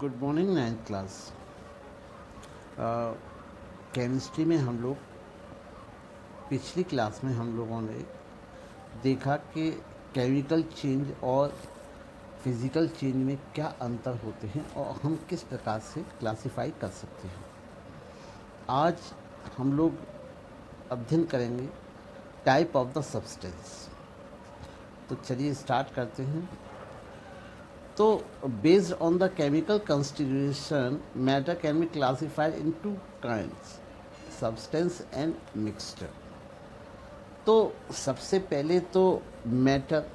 Good morning ninth class. Chemistry में हम लोग पिछली क्लास में हम लोगों ने देखा कि केमिकल चेंज और फिज़िकल चेंज में क्या अंतर होते हैं और हम किस प्रकार से क्लासिफाई कर सकते हैं। आज हम लोग अध्ययन करेंगे टाइप ऑफ द सब्सटेंस। तो चलिए स्टार्ट करते हैं। तो based on the chemical constitution matter can be classified in two kinds, substance and mixture. तो सबसे पहले तो मैटर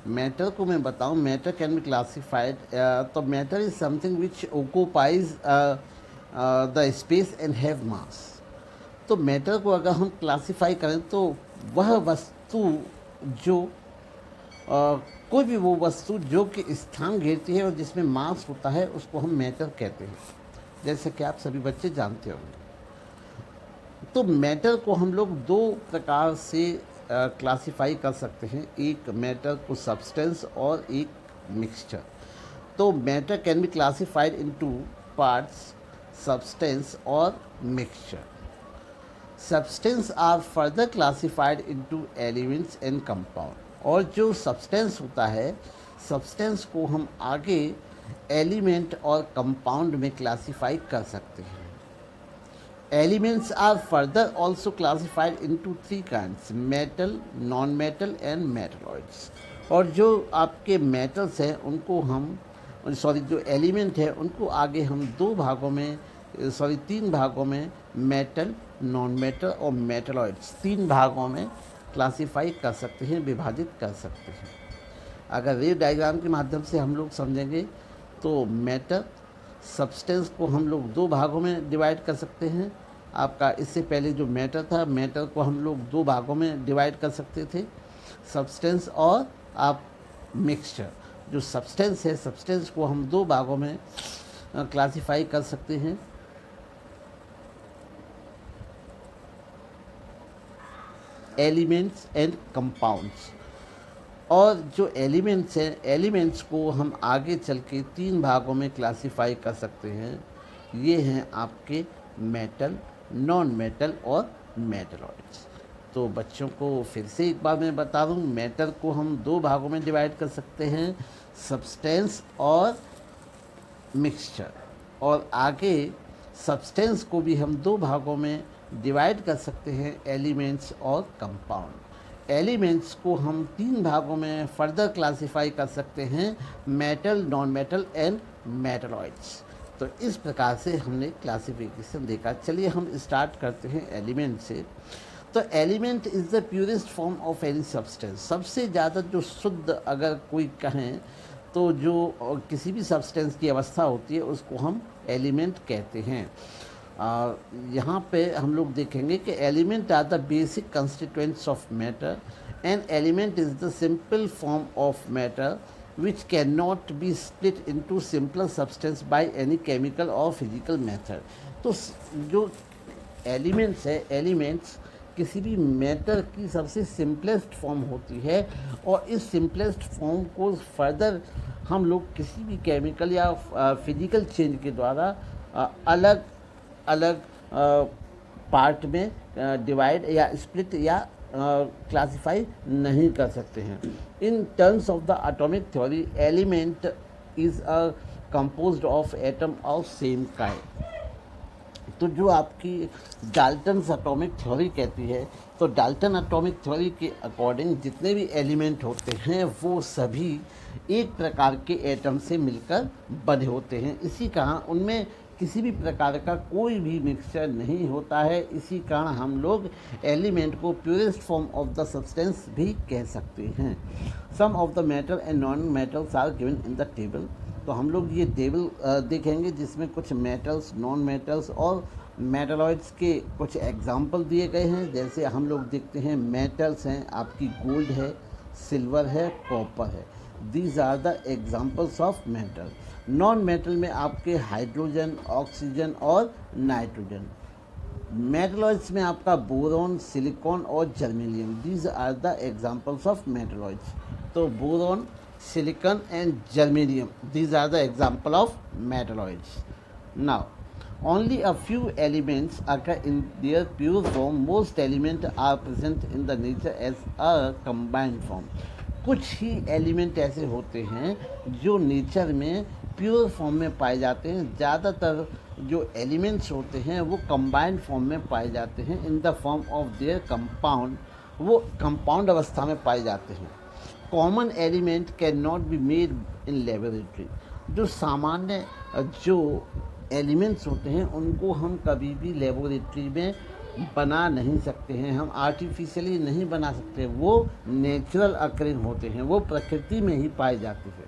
मैटर को मैं बताऊं, मैटर कैन बी क्लासिफाइड। तो matter is something which occupies the space and have मास। तो मैटर को अगर हम क्लासिफाई करें तो वह वस्तु जो कोई भी वो वस्तु जो कि स्थान घेरती है और जिसमें मास होता है उसको हम मैटर कहते हैं, जैसे कि आप सभी बच्चे जानते होंगे। तो मैटर को हम लोग दो प्रकार से क्लासिफाई कर सकते हैं, एक मैटर को सब्सटेंस और एक मिक्सचर। तो matter can be classified into parts, substance और mixture. Substance are further classified into elements and compound. और जो सब्सटेंस होता है, सब्सटेंस को हम आगे एलिमेंट और कंपाउंड में क्लासिफाई कर सकते हैं। Elements are further also classified into three kinds, metal, non metal and metalloids. और जो आपके मेटल्स हैं उनको हम जो एलिमेंट है उनको आगे हम तीन भागों में मेटल, नॉन मेटल और मेटलॉइड्स तीन भागों में क्लासिफाई कर सकते हैं, विभाजित कर सकते हैं। अगर रे डायग्राम के माध्यम से हम लोग समझेंगे तो मैटर सब्सटेंस को हम लोग दो भागों में डिवाइड कर सकते हैं। आपका इससे पहले जो मैटर था, मैटर को हम लोग दो भागों में डिवाइड कर सकते थे, सब्सटेंस और आप मिक्सचर। जो सब्सटेंस है, सब्सटेंस को हम दो भागों में क्लासिफाई कर सकते हैं, एलिमेंट्स एंड कंपाउंड्स। और जो एलिमेंट्स हैं, एलिमेंट्स को हम आगे चल के तीन भागों में क्लासिफाई कर सकते हैं। ये हैं आपके मेटल, नॉन मेटल और मेटलॉइड्स। तो बच्चों को फिर से एक बार मैं बता दूं, मैटर को हम दो भागों में डिवाइड कर सकते हैं, सब्सटेंस और मिक्सचर। और आगे सब्सटेंस को भी हम दो भागों में डिवाइड कर सकते हैं, एलिमेंट्स और कंपाउंड। एलिमेंट्स को हम तीन भागों में फर्दर क्लासिफाई कर सकते हैं, metal, non metal and metalloids. तो इस प्रकार से हमने क्लासिफिकेशन देखा। चलिए हम स्टार्ट करते हैं एलिमेंट से। तो element is the purest form of any substance. सबसे ज़्यादा जो शुद्ध अगर कोई कहें तो जो किसी भी सब्सटेंस की अवस्था होती है उसको हम एलिमेंट कहते हैं। यहाँ पे हम लोग देखेंगे कि element are the basic constituents of matter. An element is the simple form of matter which cannot be split into simpler substance by any chemical or physical method। तो जो एलिमेंट्स है, एलिमेंट्स किसी भी मैटर की सबसे simplest form होती है और इस सिंपलेस्ट फॉर्म को फर्दर हम लोग किसी भी केमिकल या फिजिकल चेंज के द्वारा अलग अलग पार्ट में डिवाइड या स्प्लिट या क्लासिफाई नहीं कर सकते हैं। In terms of the atomic theory, element is a composed of atom of same kind. तो जो आपकी डाल्टन एटॉमिक थ्योरी कहती है, तो डाल्टन एटॉमिक थ्योरी के अकॉर्डिंग जितने भी एलिमेंट होते हैं वो सभी एक प्रकार के एटम से मिलकर बने होते हैं। इसी कारण उनमें किसी भी प्रकार का कोई भी मिक्सचर नहीं होता है। इसी कारण हम लोग एलिमेंट को purest form of the substance भी कह सकते हैं। Some of the metal and non metals are given in the table. तो हम लोग ये टेबल देखेंगे जिसमें कुछ मेटल्स, नॉन मेटल्स और मेटलॉइड्स के कुछ एग्जाम्पल दिए गए हैं। जैसे हम लोग देखते हैं मेटल्स हैं आपकी गोल्ड है, सिल्वर है, कॉपर है। These are the examples of metal. Non metal में आपके हाइड्रोजन, ऑक्सीजन और नाइट्रोजन। मेटलॉइड्स में आपका बोरॉन, सिलिकॉन और germanium. These are the examples of metalloids. तो boron, silicon and germanium. These are the example of metalloids. Now, only a few elements occur in their pure form. Most elements are present in the nature as a combined form. कुछ ही element ऐसे होते हैं जो nature में pure form में पाए जाते हैं. ज़्यादातर जो एलिमेंट्स होते हैं वो कंबाइंड फॉर्म में पाए जाते हैं. In the form of their compound, वो कंपाउंड अवस्था में पाए जाते हैं. Common element can not be made in laboratory. जो सामान्य जो एलिमेंट्स होते हैं उनको हम कभी भी लेबोरेटरी में बना नहीं सकते हैं, हम आर्टिफिशियली नहीं बना सकते. वो नेचुरल अकरिंग होते हैं, वो प्रकृति में ही पाए जाते हैं.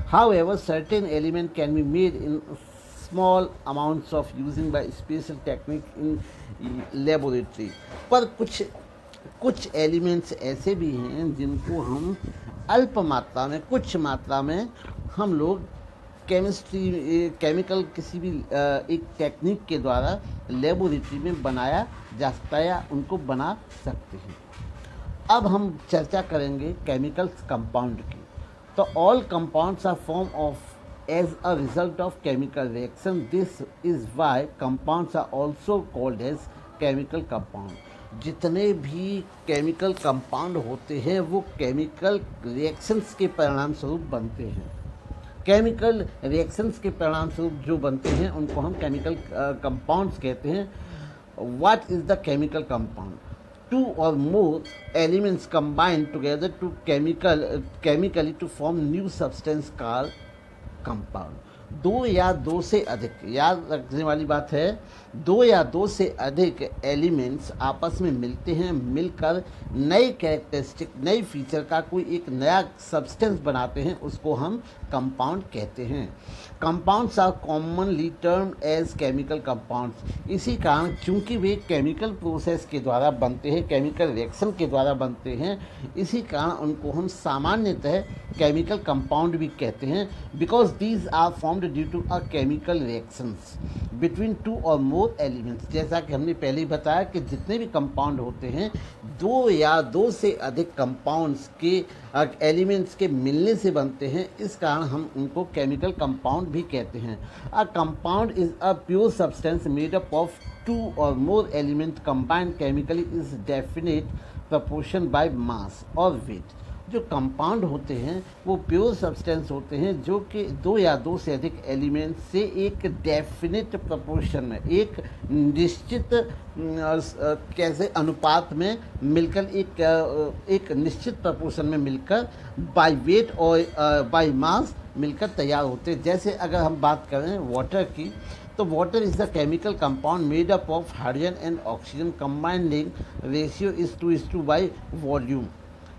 However certain element can be made in small amounts of using by special technique in laboratory. पर कुछ एलिमेंट्स ऐसे भी हैं जिनको हम अल्प मात्रा में, कुछ मात्रा में हम लोग केमिकल किसी भी एक टेक्निक के द्वारा लेबोरेटरी में बनाया जा सकता है या उनको बना सकते हैं. अब हम चर्चा करेंगे केमिकल कंपाउंड की. तो all compounds are form of as a result of chemical reaction. This is why compounds are also called as chemical compound. जितने भी केमिकल कंपाउंड होते हैं वो केमिकल रिएक्शंस के परिणाम स्वरूप बनते हैं. केमिकल रिएक्शंस के परिणाम स्वरूप जो बनते हैं उनको हम केमिकल कंपाउंड्स कहते हैं. What is the chemical compound? Two or more elements combine together to chemically to form new substance called compound. दो या दो से अधिक, याद रखने वाली बात है, दो या दो से अधिक एलिमेंट्स आपस में मिलते हैं, मिलकर नई कैरेक्टरिस्टिक, नई फीचर का कोई एक नया सब्सटेंस बनाते हैं, उसको हम कंपाउंड कहते हैं. Compounds are commonly termed as chemical compounds. इसी कारण चूंकि वे केमिकल प्रोसेस के द्वारा बनते हैं, केमिकल रिएक्शन के द्वारा बनते हैं, इसी कारण उनको हम सामान्यतः केमिकल कंपाउंड भी कहते हैं. Because these are formed due to a chemical reactions between two or more elements. जैसा कि हमने पहले ही बताया कि जितने भी कंपाउंड होते हैं दो या दो से अधिक कंपाउंड्स के एलिमेंट्स के मिलने से बनते हैं. इस कारण हम उनको केमिकल कंपाउंड भी कहते हैं. A compound is a pure substance made up of two or more element combined chemically is definite proportion by mass or weight. जो कंपाउंड होते हैं वो प्योर सब्सटेंस होते हैं जो कि दो या दो से अधिक एलिमेंट से एक डेफिनेट प्रपोर्शन में, एक निश्चित कैसे अनुपात में मिलकर एक निश्चित प्रपोर्शन में मिलकर बाय वेट और बाय मास मिलकर तैयार होते हैं. जैसे अगर हम बात करें वाटर की, तो water is the chemical compound made up of hydrogen and oxygen. Combining ratio is 2:1 by volume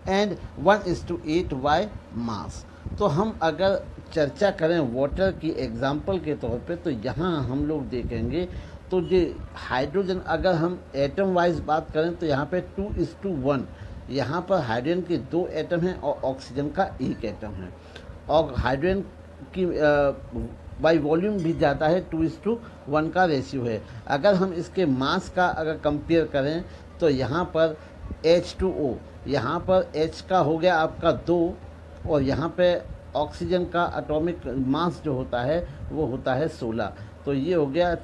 and 1:8 by mass. तो हम अगर चर्चा करें वाटर की एग्जाम्पल के तौर पे, तो यहाँ हम लोग देखेंगे तो जो हाइड्रोजन, अगर हम एटम वाइज बात करें तो यहाँ पे 2:1, यहाँ पर हाइड्रोजन के 2 एटम हैं और ऑक्सीजन का 1 एटम है. और हाइड्रोजन की बाई वॉल्यूम भी ज़्यादा है, 2:1 का रेशियो है. अगर हम इसके मास का अगर कंपेयर करें तो यहाँ पर H2O, यहाँ पर H का हो गया आपका 2 और यहाँ पे ऑक्सीजन का एटॉमिक मास जो होता है वो होता है 16. तो ये हो गया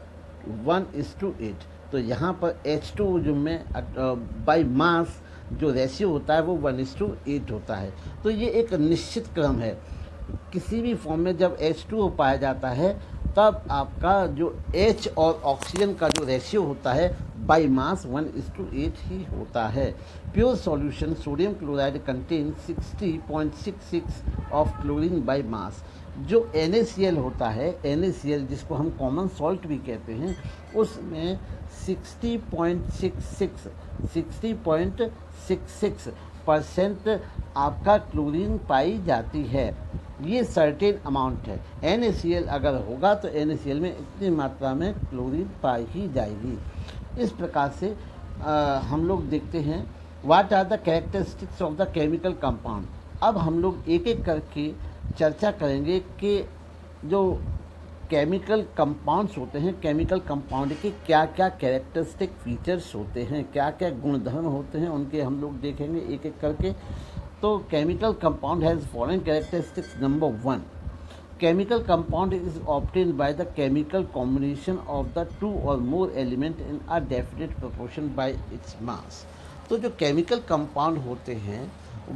1:8. तो यहाँ पर H2 जो में बाई मास जो रेशियो होता है वो 1:8 होता है. तो ये एक निश्चित क्रम है. किसी भी फॉर्म में जब H2O पाया जाता है तब आपका जो H और ऑक्सीजन का जो रेशियो होता है बाई मास 1:8 ही होता है. Pure solution sodium chloride contain 60.66 of chlorine by mass. जो NaCl होता है, NaCl जिसको हम कॉमन सॉल्ट भी कहते हैं, उसमें 60.66% आपका क्लोरीन पाई जाती है. ये सर्टेन अमाउंट है. NaCl अगर होगा तो NaCl में इतनी मात्रा में क्लोरीन पाई ही जाएगी. इस प्रकार से हम लोग देखते हैं what are the characteristics of the chemical compound. अब हम लोग एक एक करके चर्चा करेंगे कि जो केमिकल कंपाउंड्स होते हैं, केमिकल कंपाउंड के क्या क्या कैरेक्टरिस्टिक फीचर्स होते हैं, क्या क्या गुणधर्म होते हैं, उनके हम लोग देखेंगे एक एक करके. तो chemical compound has following characteristics. Number 1, chemical compound is obtained by the chemical combination of the two or more element in a definite proportion by its mass. तो जो केमिकल कंपाउंड होते हैं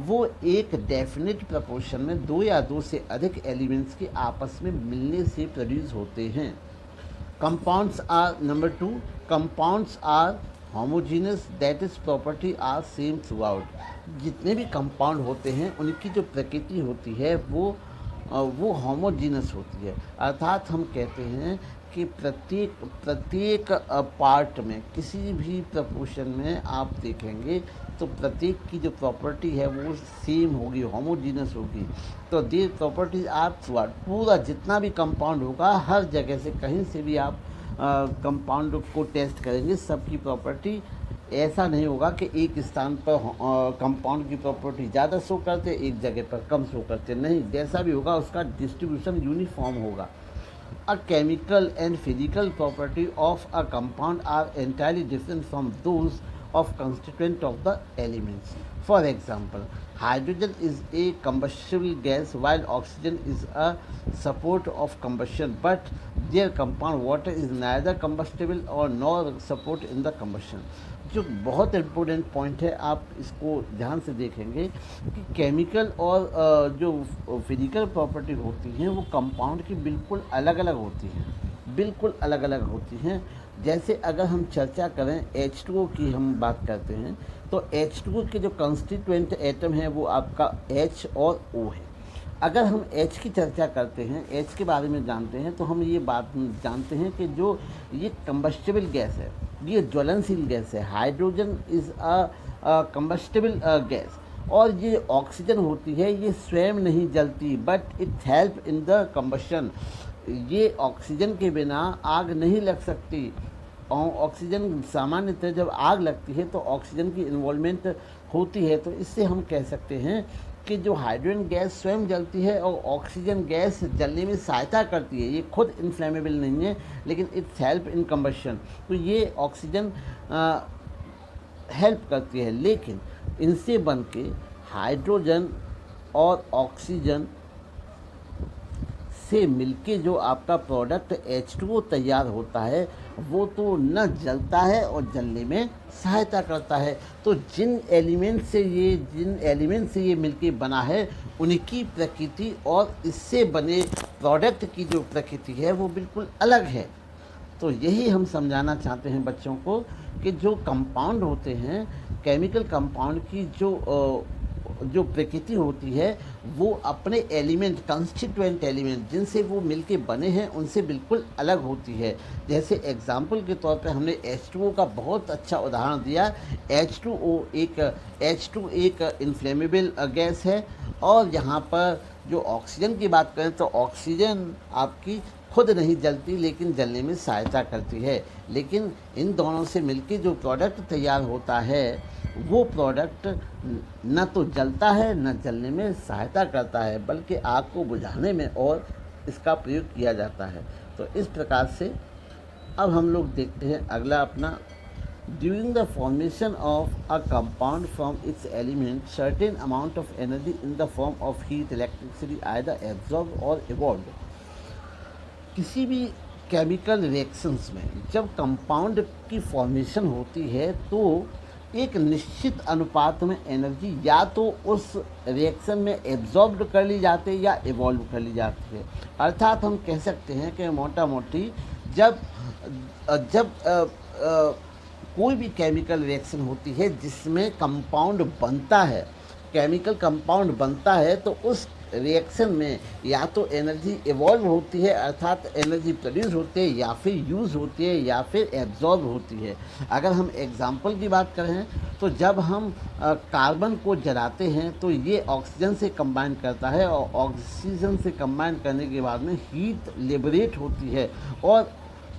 वो एक डेफिनेट प्रपोर्शन में दो या दो से अधिक एलिमेंट्स के आपस में मिलने से प्रोड्यूस होते हैं. Compounds are, number 2, compounds are homogeneous, that is property are same throughout. जितने भी कंपाउंड होते हैं उनकी जो प्रकृति होती है वो होमोजीनस होती है. अर्थात हम कहते हैं कि प्रत्येक पार्ट में किसी भी प्रपोर्शन में आप देखेंगे तो प्रत्येक की जो प्रॉपर्टी है वो सेम होगी, होमोजीनस होगी. तो दे प्रॉपर्टीज आर थ्रूआउट. पूरा जितना भी कंपाउंड होगा हर जगह से कहीं से भी आप कंपाउंड को टेस्ट करेंगे, सबकी प्रॉपर्टी ऐसा नहीं होगा कि एक स्थान पर कंपाउंड की प्रॉपर्टी ज़्यादा शो करते, एक जगह पर कम शो करते. नहीं, जैसा भी होगा उसका डिस्ट्रीब्यूशन यूनिफॉर्म होगा. A chemical and physical property of a compound are entirely different from those of constituent of the elements. For example, hydrogen is a combustible gas while oxygen is a support of combustion, but their compound water is neither combustible or nor support in the combustion. जो बहुत important point है, आप इसको ध्यान से देखेंगे कि chemical और जो फिजिकल प्रॉपर्टी होती हैं वो कंपाउंड की बिल्कुल अलग अलग होती हैं, बिल्कुल अलग अलग होती हैं. जैसे अगर हम चर्चा करें H2O की, हम बात करते हैं तो H2O के जो कंस्टिट्यूएंट एटम है वो आपका H और O है. अगर हम H की चर्चा करते हैं, H के बारे में जानते हैं, तो हम ये बात जानते हैं कि जो ये कंबस्टिबल गैस है, ये ज्वलनशील गैस है. Hydrogen is a combustible gas. और ये ऑक्सीजन होती है, ये स्वयं नहीं जलती, but it help in the combustion. ये ऑक्सीजन के बिना आग नहीं लग सकती. और ऑक्सीजन सामान्यतः जब आग लगती है तो ऑक्सीजन की इन्वॉल्वमेंट होती है. तो इससे हम कह सकते हैं कि जो हाइड्रोजन गैस स्वयं जलती है और ऑक्सीजन गैस जलने में सहायता करती है. ये खुद इन्फ्लेमेबल नहीं है, लेकिन इट्स हेल्प इन कंबशन. तो ये ऑक्सीजन हेल्प करती है, लेकिन इनसे बन के हाइड्रोजन और ऑक्सीजन से मिलके जो आपका प्रोडक्ट H2O तैयार होता है वो तो न जलता है और जलने में सहायता करता है. तो जिन एलिमेंट से ये मिलके बना है उनकी प्रकृति और इससे बने प्रोडक्ट की जो प्रकृति है वो बिल्कुल अलग है. तो यही हम समझाना चाहते हैं बच्चों को कि जो कंपाउंड होते हैं, केमिकल कंपाउंड की जो प्रकृति होती है वो अपने एलिमेंट, कंस्टिट्यूएंट एलिमेंट जिनसे वो मिलके बने हैं उनसे बिल्कुल अलग होती है. जैसे एग्जाम्पल के तौर पे हमने H2O का बहुत अच्छा उदाहरण दिया. H2 एक इन्फ्लेमेबल गैस है. और यहाँ पर जो ऑक्सीजन की बात करें तो ऑक्सीजन आपकी खुद नहीं जलती लेकिन जलने में सहायता करती है. लेकिन इन दोनों से मिलके जो प्रोडक्ट तैयार होता है वो प्रोडक्ट न तो जलता है न जलने में सहायता करता है, बल्कि आग को बुझाने में और इसका प्रयोग किया जाता है. तो इस प्रकार से अब हम लोग देखते हैं अगला अपना. During the formation of a compound from its element certain amount of energy in the form of heat, electricity either absorb और इवॉल्व. किसी भी केमिकल रिएक्शंस में जब कंपाउंड की फॉर्मेशन होती है तो एक निश्चित अनुपात में एनर्जी या तो उस रिएक्शन में एब्जॉर्ब कर ली जाती है या इवॉल्व कर ली जाती है. अर्थात हम कह सकते हैं कि मोटा मोटी जब कोई भी केमिकल रिएक्शन होती है जिसमें कंपाउंड बनता है, केमिकल कंपाउंड बनता है, तो उस रिएक्शन में या तो एनर्जी इवॉल्व होती है अर्थात एनर्जी प्रोड्यूस होती है, या फिर यूज़ होती है, या फिर एब्जॉर्ब होती है. अगर हम एग्जांपल की बात करें तो जब हम कार्बन को जलाते हैं तो ये ऑक्सीजन से कंबाइन करता है और ऑक्सीजन से कंबाइन करने के बाद में हीट लिबरेट होती है और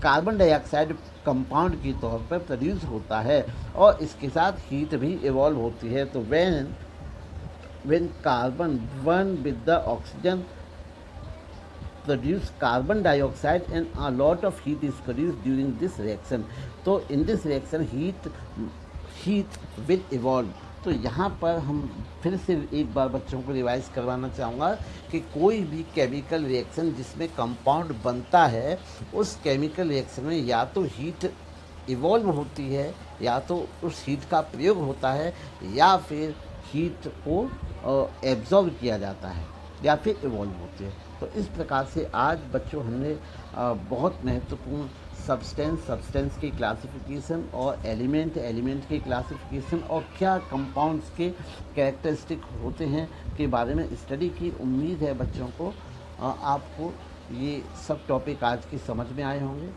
कार्बन डाइऑक्साइड कंपाउंड के तौर पर प्रोड्यूस होता है और इसके साथ हीट भी इवॉल्व होती है. तो when carbon burn with the oxygen produce carbon dioxide and a lot of heat is produced during this reaction. So in this reaction heat will evolve. तो यहाँ पर हम फिर से एक बार बच्चों को रिवाइज करवाना चाहूँगा कि कोई भी केमिकल रिएक्शन जिसमें कंपाउंड बनता है, उस केमिकल रिएक्शन में या तो हीट इवॉल्व होती है, या तो उस हीट का प्रयोग होता है, या फिर हीट को एब्जॉर्ब किया जाता है, या फिर इवॉल्व होती है। तो इस प्रकार से आज बच्चों हमने बहुत महत्वपूर्ण सब्सटेंस की क्लासिफिकेशन और एलिमेंट की क्लासिफिकेशन और क्या कंपाउंड्स के कैरेक्टरिस्टिक होते हैं के बारे में स्टडी की। उम्मीद है बच्चों को आपको ये सब टॉपिक आज की समझ में आए होंगे।